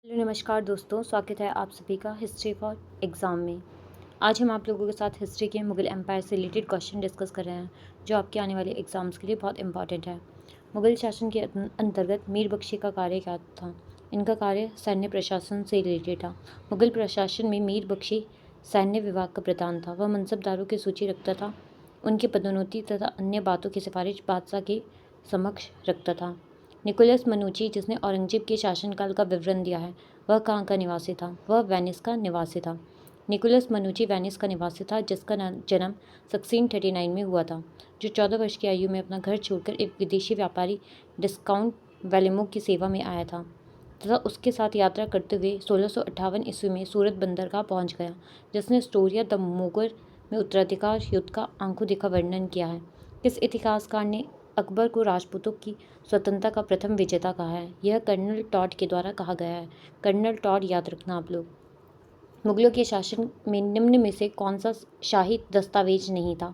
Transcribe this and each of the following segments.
Hello नमस्कार दोस्तों, स्वागत है आप सभी का हिस्ट्री फॉर एग्ज़ाम में। आज हम आप लोगों के साथ हिस्ट्री के मुग़ल एम्पायर से रिलेटेड क्वेश्चन डिस्कस कर रहे हैं जो आपके आने वाले एग्ज़ाम्स के लिए बहुत इंपॉर्टेंट है। मुग़ल शासन के अंतर्गत मीर बख्शी का कार्य क्या था? इनका कार्य सैन्य प्रशासन से रिलेटेड था। मुग़ल प्रशासन में मीर बख्शी सैन्य विभाग का प्रधान था। वह मनसबदारों की सूची रखता था, उनकी पदोन्नति तथा अन्य बातों की सिफारिश बादशाह के समक्ष रखता था। निकोलस मनुची, जिसने औरंगजेब के शासनकाल का विवरण दिया है, वह कहाँ का निवासी था? वह वेनिस का निवासी था। निकोलस मनुची वेनिस का निवासी था, जिसका जन्म 1639 में हुआ था, जो 14 वर्ष की आयु में अपना घर छोड़कर एक विदेशी व्यापारी डिस्काउंट वेलेमो की सेवा में आया था तथा उसके साथ यात्रा करते हुए 1658 ईस्वी में सूरत बंदरगाह पहुंच गया, जिसने स्टोरिया द मोगर में उत्तराधिकार युद्ध का आंखों देखा वर्णन किया है। किस इतिहासकार ने अकबर को राजपूतों की स्वतंत्रता का प्रथम विजेता कहा है? यह कर्नल टॉड के द्वारा कहा गया है। कर्नल टॉड याद रखना आप लोग। मुगलों के शासन में निम्न में से कौन सा शाही दस्तावेज नहीं था?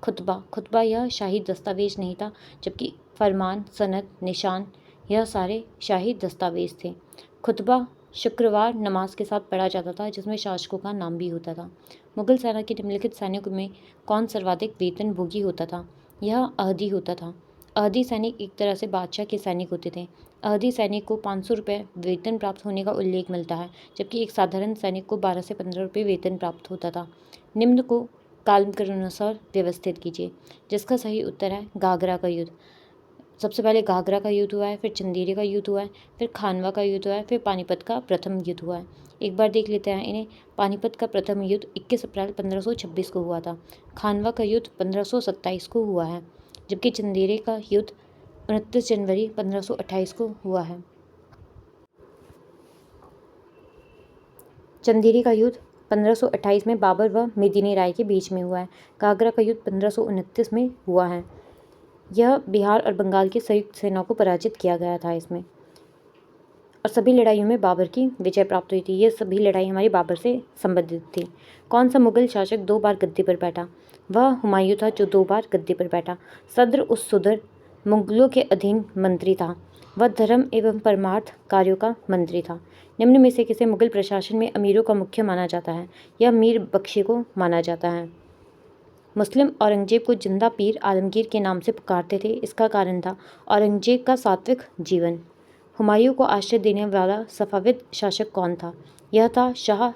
खुतबा। खुतबा यह शाही दस्तावेज नहीं था, जबकि फरमान, सनद, निशान यह सारे शाही दस्तावेज थे। खुतबा शुक्रवार नमाज के साथ पढ़ा जाता था, जिसमें शासकों का नाम भी होता था। मुगल सेना के निम्नलिखित सैनिकों में कौन सर्वाधिक वेतनभोगी होता था? यह अहदी होता था। अहदी सैनिक एक तरह से बादशाह के सैनिक होते थे। अहदी सैनिक को 500 रुपये वेतन प्राप्त होने का उल्लेख मिलता है, जबकि एक साधारण सैनिक को 12 से 15 रुपये वेतन प्राप्त होता था। निम्न को कालक्रमानुसार व्यवस्थित कीजिए, जिसका सही उत्तर है घाघरा का युद्ध। सबसे पहले घाघरा का युद्ध हुआ है, फिर चंदेरी का युद्ध हुआ है, फिर खानवा का युद्ध हुआ है, फिर पानीपत का प्रथम युद्ध हुआ है। एक बार देख लेते हैं इन्हें। पानीपत का प्रथम युद्ध 21 अप्रैल 1526 को हुआ था। खानवा का युद्ध 1527 को हुआ है, जबकि चंदेरी का युद्ध 29 जनवरी 1528 को हुआ है। चंदेरी का युद्ध 1528 में बाबर व मेदिनी राय के बीच में हुआ है। घाघरा का युद्ध 1529 में हुआ है। यह बिहार और बंगाल की संयुक्त सेना को पराजित किया गया था इसमें, और सभी लड़ाइयों में बाबर की विजय प्राप्त हुई थी। ये सभी लड़ाई हमारी बाबर से संबंधित थी। कौन सा मुगल शासक 2 बार गद्दी पर बैठा? वह हुमायूं था, जो 2 बार गद्दी पर बैठा। सद्र उस सुदर मुगलों के अधीन मंत्री था। वह धर्म एवं परमार्थ कार्यों का मंत्री था। निम्न में से किसे मुगल प्रशासन में अमीरों का मुख्य माना जाता है? यह मीर बख्शी को माना जाता है। मुस्लिम औरंगजेब को जिंदा पीर आलमगीर के नाम से पुकारते थे। इसका कारण था औरंगजेब का सात्विक जीवन। हुमायूं को आश्रय देने वाला सफाविद शासक कौन था? यह था शाह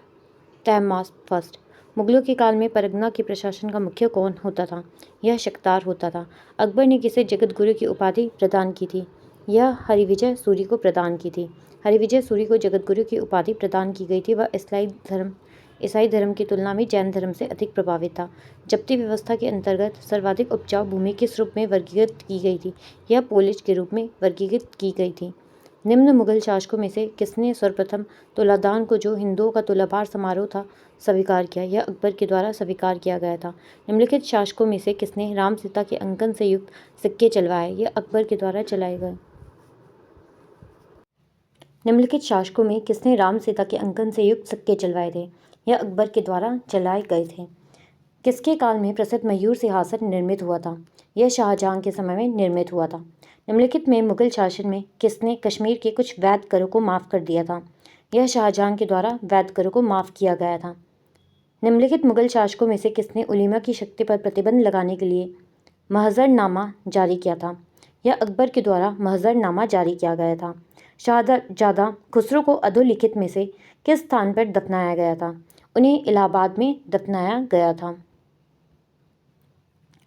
तहमास्प। मुगलों के काल में परगना के प्रशासन का मुख्य कौन होता था? यह शक्तार होता था। अकबर ने किसे जगत गुरु की उपाधि प्रदान की थी? यह हरिविजय सूरी को प्रदान की थी। हरिविजय सूरी को जगत गुरु की उपाधि प्रदान की गई थी। वह ईसाई धर्म की तुलना में जैन धर्म से अधिक प्रभावित था। जब्ती व्यवस्था के अंतर्गत सर्वाधिक उपजाऊ भूमि किस रूप में वर्गीकृत की गई थी? यह पोलिज के रूप में वर्गीकृत की गई थी। निम्न मुगल शासकों में से किसने सर्वप्रथम तुलादान को, जो हिंदुओं का तुलाभार समारोह था, स्वीकार किया? यह अकबर के द्वारा स्वीकार किया गया था। निम्नलिखित शासकों में से किसने राम सीता के अंकन से युक्त सिक्के चलवाए? यह अकबर के द्वारा चलाए गए। निम्नलिखित शासकों में किसने राम सीता के अंकन से युक्त सिक्के चलवाए थे? यह अकबर के द्वारा चलाए गए थे। किसके काल में प्रसिद्ध मयूर सिंहासन निर्मित हुआ था? यह शाहजहां के समय में निर्मित हुआ था। निम्नलिखित में मुगल शासन में किसने कश्मीर के कुछ वैध करों को माफ़ कर दिया था? यह शाहजहां के द्वारा वैध करों को माफ़ किया गया था। निम्नलिखित मुगल शासकों में से किसने उलीमा की शक्ति पर प्रतिबंध लगाने के लिए महजरनामा जारी किया था? यह अकबर के द्वारा महजरनामा जारी किया गया था। शाहजादा खुसरो को अधोलिखित में से किस स्थान पर दफनाया गया था? उन्हें इलाहाबाद में दफनाया गया था।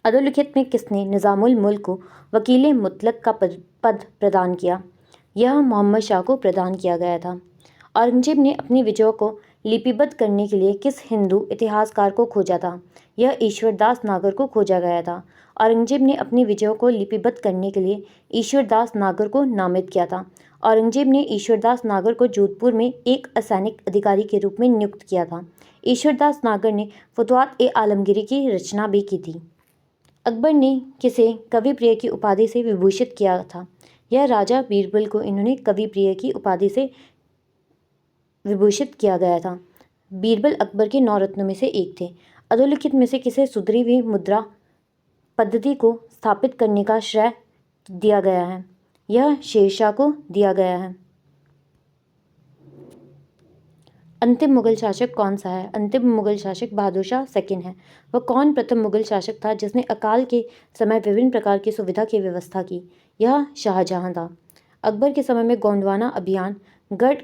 अधोलिखित में किसने निज़ामुल मुल्क को वकील मुतलक का पद प्रदान किया? यह मोहम्मद शाह को प्रदान किया गया था। औरंगजेब ने अपनी विजयों को लिपिबद्ध करने के लिए किस हिंदू इतिहासकार को खोजा था? यह ईश्वरदास नागर को खोजा गया था। औरंगजेब ने अपनी विजयों को लिपिबद्ध करने के लिए ईश्वरदास नागर को नामित किया था। औरंगजेब ने ईश्वरदास नागर को जोधपुर में एक असैनिक अधिकारी के रूप में नियुक्त किया था। ईश्वरदास नागर ने फुतवात-ए-आलमगीरी की रचना भी की थी। अकबर ने किसे कवि प्रिय की उपाधि से विभूषित किया था? यह राजा बीरबल को इन्होंने कवि प्रिय की उपाधि से विभूषित किया गया था। बीरबल अकबर के 9 रत्नों में से एक थे। अधोलिखित में से किसे सुधरी हुई मुद्रा पद्धति को स्थापित करने का श्रेय दिया गया है? यह शेरशाह को दिया गया है। अंतिम मुगल शासक कौन सा है? अंतिम मुगल शासक बहादुर शाह सेकंड है। वह कौन प्रथम मुगल शासक था जिसने अकाल के समय विभिन्न प्रकार की सुविधा की व्यवस्था की? यह शाहजहां था। अकबर के समय में गोंडवाना अभियान गढ़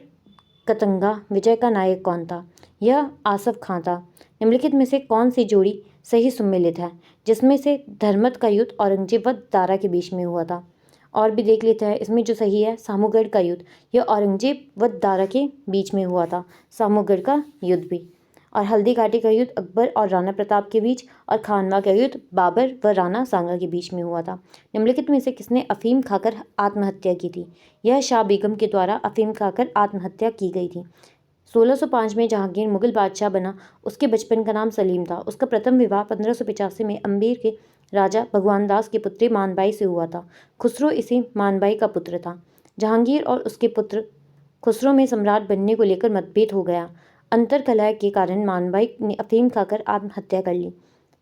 कतंगा विजय का नायक कौन था? यह आसफ खां था। निम्नलिखित में से कौन सी जोड़ी सही सुमेलित है, जिसमें से धर्मत का युद्ध औरंगजेब व दारा के बीच में हुआ था? और भी देख लेते हैं। इसमें जो सही है, सामूगढ़ का युद्ध, यह औरंगजेब व दारा के बीच में हुआ था, सामूगढ़ का युद्ध भी। और हल्दी घाटी का युद्ध अकबर और राणा प्रताप के बीच, और खानवा का युद्ध बाबर व राणा सांगा के बीच में हुआ था। निम्नलिखित में से किसने अफीम खाकर आत्महत्या की थी? यह शाह बेगम के द्वारा अफीम खाकर आत्महत्या की गई थी। 1605 में जहांगीर मुगल बादशाह बना। उसके बचपन का नाम सलीम था। उसका प्रथम विवाह 1585 में अम्बेर के राजा भगवान दास की पुत्री मानबाई से हुआ था। खुसरो इसी मानबाई का पुत्र था। जहांगीर और उसके पुत्र खुसरो में सम्राट बनने को लेकर मतभेद हो गया। अंतर्कलह के कारण मानबाई ने अफीम खाकर आत्महत्या कर ली,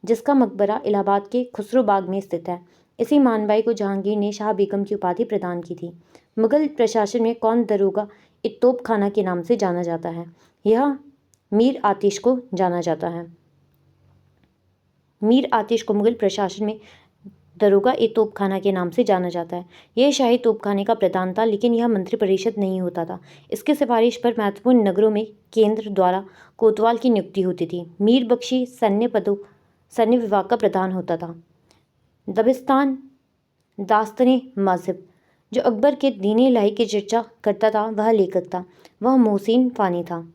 जिसका मकबरा इलाहाबाद के खुसरो बाग में स्थित है। इसी मानबाई को जहांगीर ने शाह बेगम की उपाधि प्रदान की थी। मुगल प्रशासन में कौन दरोगा तोप खाना के नाम से जाना जाता है? यह मीर आतिश को जाना जाता है। मीर आतिश को मुगल प्रशासन में दरोगा तोप खाना के नाम से जाना जाता है। यह शाही तोपखाने का प्रधान था, लेकिन यह मंत्रिपरिषद नहीं होता था। इसके सिफारिश पर महत्वपूर्ण नगरों में केंद्र द्वारा कोतवाल की नियुक्ति होती थी। मीर बख्शी सैन्य विभाग का प्रधान होता था। दबिस्तान दास्तने मज़हब, जो अकबर के दीन इलाही की चर्चा करता था, वह लेखक था। वह मोहसिन फ़ानी था।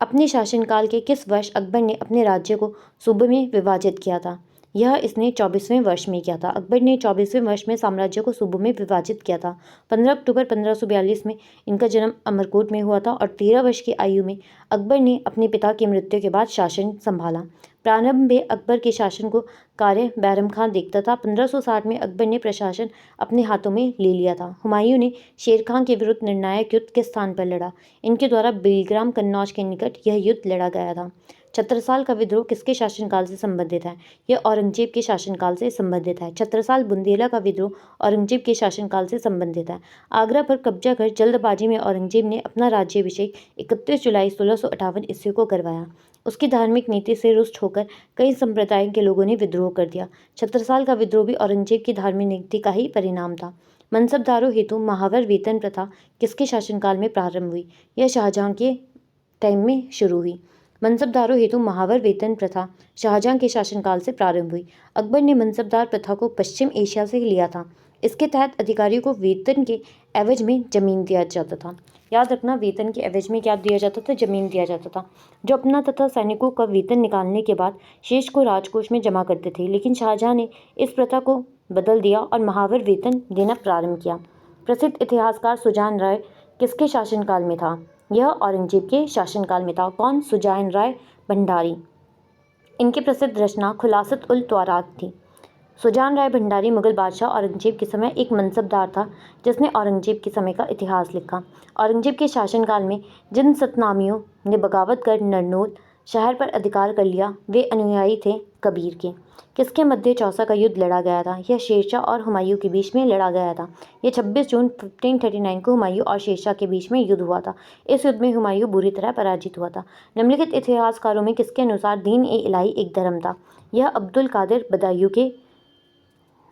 अपने शासनकाल के किस वर्ष अकबर ने अपने राज्य को सूबे में विभाजित किया था? यह इसने 24वें वर्ष में किया था। अकबर ने 24वें वर्ष में साम्राज्य को सूबों में विभाजित किया था। 15 अक्टूबर 1542 में इनका जन्म अमरकोट में हुआ था और 13 वर्ष की आयु में अकबर ने अपने पिता की मृत्यु के बाद शासन संभाला। प्रारंभ में अकबर के शासन को कार्य बैरम खां देखता था। 1560 में अकबर ने प्रशासन अपने हाथों में ले लिया था। हुमायूं ने शेर खां के विरुद्ध निर्णायक युद्ध किस स्थान पर लड़ा? इनके द्वारा बेलग्राम कन्नौज के निकट यह युद्ध लड़ा गया था। छत्रसाल का विद्रोह किसके शासनकाल से संबंधित है? यह औरंगजेब के शासनकाल से संबंधित है। छत्रसाल बुंदेला का विद्रोह औरंगजेब के शासनकाल से संबंधित है। आगरा पर कब्जा कर जल्दबाजी में औरंगजेब ने अपना राज्याभिषेक 31 जुलाई 1658 ईस्वी को करवाया। उसकी धार्मिक नीति से रुष्ट होकर कई संप्रदाय के लोगों ने विद्रोह कर दिया। छत्रसाल का विद्रोह भी औरंगजेब की धार्मिक नीति का ही परिणाम था। मनसबदारों हेतु महावर वेतन प्रथा किसके शासनकाल में प्रारंभ हुई? यह शाहजहां के टाइम में शुरू हुई। मनसबदारों हेतु महावर वेतन प्रथा शाहजहां के शासनकाल से प्रारंभ हुई। अकबर ने मनसबदार प्रथा को पश्चिम एशिया से लिया था। इसके तहत अधिकारियों को वेतन के एवज में जमीन दिया जाता था। याद रखना, वेतन के एवज में क्या दिया जाता था? जमीन दिया जाता था। जो अपना तथा सैनिकों का वेतन निकालने के बाद शेष को राजकोष में जमा करते थे, लेकिन शाहजहां ने इस प्रथा को बदल दिया और महावर वेतन देना प्रारंभ किया। प्रसिद्ध इतिहासकार सुजान राय किसके शासनकाल में था? यह औरंगजेब के शासनकाल में था। कौन? सुजान राय भंडारी। इनकी प्रसिद्ध रचना खुलासत उल तवारात थी। सुजान राय भंडारी मुगल बादशाह औरंगजेब के समय एक मनसबदार था, जिसने औरंगजेब के समय का इतिहास लिखा। औरंगजेब के शासनकाल में जिन सतनामियों ने बगावत कर नरनौल शहर पर अधिकार कर लिया, वे अनुयायी थे कबीर के। किसके मध्य चौसा का युद्ध लड़ा गया था? यह शेरशाह और हुमायूं के बीच में लड़ा गया था। यह 26 जून 1539 को हुमायूं और शेरशाह के बीच में युद्ध हुआ था। इस युद्ध में हुमायूं बुरी तरह पराजित हुआ था। निम्नलिखित इतिहासकारों में किसके अनुसार दीन ए इलाही एक धर्म था? यह अब्दुल कादिर बदायूं के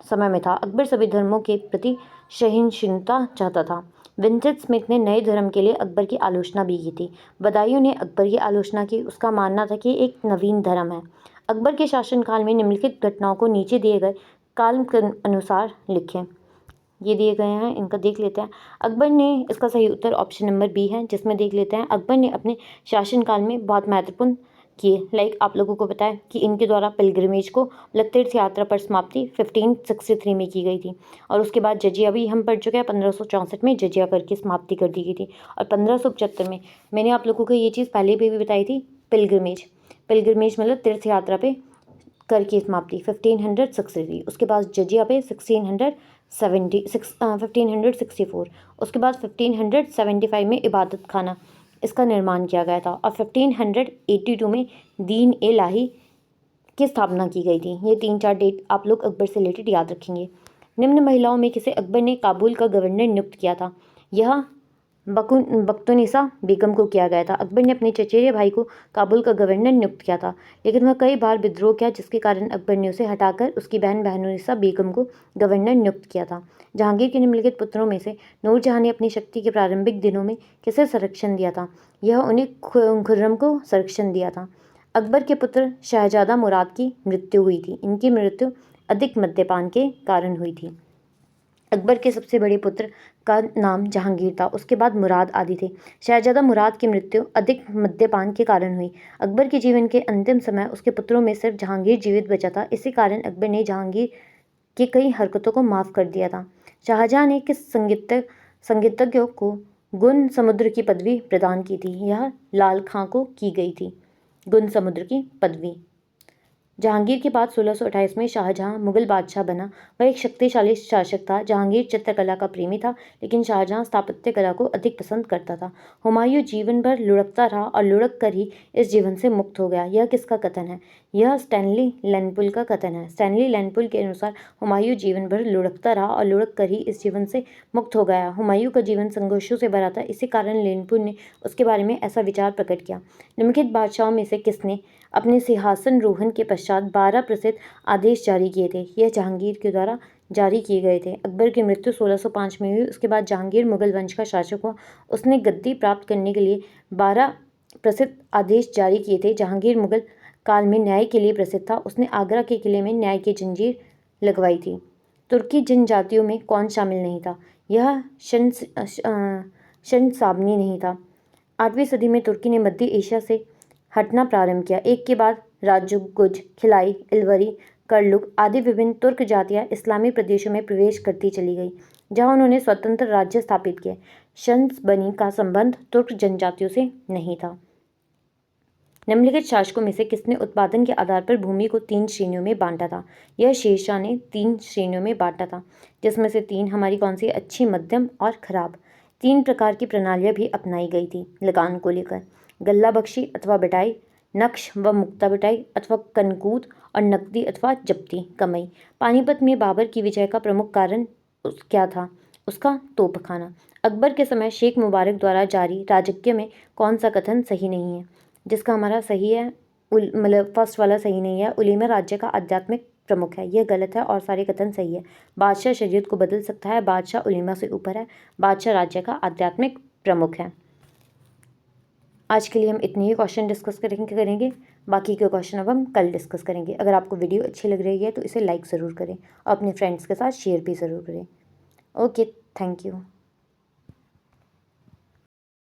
समय में था। अकबर सभी धर्मों के प्रति सहिष्णुता चाहता था। विंसेंट स्मिथ ने नए धर्म के लिए अकबर की आलोचना भी की थी। बदायूं ने अकबर की आलोचना की। उसका मानना था कि एक नवीन धर्म है। अकबर के शासनकाल में निम्नलिखित घटनाओं को नीचे दिए गए काल के अनुसार लिखें। ये दिए गए हैं, इनका देख लेते हैं। अकबर ने, इसका सही उत्तर ऑप्शन नंबर बी है, जिसमें देख लेते हैं अकबर ने अपने शासनकाल में बहुत महत्वपूर्ण किए। आप लोगों को पता है कि इनके द्वारा पिलग्रिमेज को तीर्थ यात्रा पर समाप्ति 1563 में की गई थी। और उसके बाद जजिया भी हम पढ़ चुके हैं। 1564 में जजिया करके समाप्ति कर दी गई थी। और 1575 में मैंने आप लोगों को ये चीज़ पहले भी बताई थी, पिलग्रिमेज मतलब तीर्थ यात्रा पे करके समाप्ति 1563। उसके बाद जजिया पे 1564। उसके बाद 1575 में इबादत खाना इसका निर्माण किया गया था। और 1582 में दीन ए इलाही की स्थापना की गई थी। ये 3-4 डेट आप लोग अकबर से रिलेटेड याद रखेंगे। निम्न महिलाओं में किसे अकबर ने काबुल का गवर्नर नियुक्त किया था? यह बख्तुनिसा बेगम को किया गया था। अकबर ने अपने चचेरे भाई को काबुल का गवर्नर नियुक्त किया था, लेकिन वह कई बार विद्रोह किया, जिसके कारण अकबर ने उसे हटाकर उसकी बहन बहनुनिसा बेगम को गवर्नर नियुक्त किया था। जहांगीर के निम्नलिखित पुत्रों में से नूरजहां ने अपनी शक्ति के प्रारंभिक दिनों में किसे संरक्षण दिया था? यह उन्हें खुर्रम को संरक्षण दिया था। अकबर के पुत्र शहजादा मुराद की मृत्यु हुई थी। इनकी मृत्यु अधिक मद्यपान के कारण हुई थी। अकबर के सबसे बड़े पुत्र का नाम जहांगीर था, उसके बाद मुराद आदि थे। शहजादा मुराद की मृत्यु अधिक मद्यपान के कारण हुई। अकबर के जीवन के अंतिम समय उसके पुत्रों में सिर्फ जहांगीर जीवित बचा था। इसी कारण अकबर ने जहांगीर की कई हरकतों को माफ़ कर दिया था। शाहजहां ने किस संगीतज्ञ को गुण समुद्र की पदवी प्रदान की थी? यह लाल खां को की गई थी गुण समुद्र की पदवी। जहांगीर के बाद 1628 में शाहजहां मुगल बादशाह बना। वह एक शक्तिशाली शासक था। जहांगीर चित्रकला का प्रेमी था, लेकिन शाहजहां स्थापत्य कला को अधिक पसंद करता था। हुमायूं जीवन भर लुढ़कता रहा और लुढ़क कर ही इस जीवन से मुक्त हो गया। यह किसका कथन है? यह स्टैनली लैंडपुल का कथन है। स्टैनली लैंडपुल के अनुसार हुमायूं जीवन भर लुढ़कता रहा और लुढ़क कर ही इस जीवन से मुक्त हो गया। हुमायूं का जीवन संघर्षों से भरा था, इसी कारण लैंडपुल ने उसके बारे में ऐसा विचार प्रकट किया। निम्नलिखित बादशाहों में से किसने अपने सिंहासन रोहन के पश्चात 12 प्रसिद्ध आदेश जारी किए थे? यह जहांगीर के द्वारा जारी किए गए थे। अकबर की मृत्यु 1605 में हुई। उसके बाद जहांगीर मुगल वंश का शासक हुआ। उसने गद्दी प्राप्त करने के लिए 12 प्रसिद्ध आदेश जारी किए थे। जहांगीर मुगल काल में न्याय के लिए प्रसिद्ध था। उसने आगरा के किले में न्याय की जंजीर लगवाई थी। तुर्की जनजातियों में कौन शामिल नहीं था? यह शनसाबनी नहीं था। 8वीं सदी में तुर्की ने मध्य एशिया से हटना प्रारंभ किया। एक के बाद राजगुज, खिलाई, इलवरी, करलुक आदि विभिन्न तुर्क जातियां इस्लामी प्रदेशों में प्रवेश करती चली गई, जहां उन्होंने स्वतंत्र राज्य स्थापित किए। शंसबनी का संबंध तुर्क जनजातियों से नहीं था। निम्नलिखित शासकों में से किसने उत्पादन के आधार पर भूमि को 3 श्रेणियों में बांटा था? यह शेरशाह ने 3 श्रेणियों में बांटा था, जिसमें से 3 हमारी कौन सी? अच्छी, मध्यम और खराब। 3 प्रकार की प्रणालियां भी अपनाई गई थी लगान को लेकर: गल्ला बख्शी अथवा बटाई, नक्श व मुक्ता बटाई अथवा कनकूद, और नकदी अथवा जब्ती कमाई। पानीपत में बाबर की विजय का प्रमुख कारण क्या था? उसका तोपखाना। अकबर के समय शेख मुबारक द्वारा जारी राजज्ञ में कौन सा कथन सही नहीं है? जिसका हमारा सही है, मतलब फर्स्ट वाला सही नहीं है। उलीमा राज्य का आध्यात्मिक प्रमुख है, यह गलत है और सारे कथन सही है। बादशाह शरीयत को बदल सकता है, बादशाह उलीमा से ऊपर है, बादशाह राज्य का आध्यात्मिक प्रमुख है। आज के लिए हम इतने ही क्वेश्चन डिस्कस करेंगे। बाकी के क्वेश्चन अब हम कल डिस्कस करेंगे। अगर आपको वीडियो अच्छी लग रही है तो इसे लाइक ज़रूर करें और अपने फ्रेंड्स के साथ शेयर भी ज़रूर करें। Okay, thank you.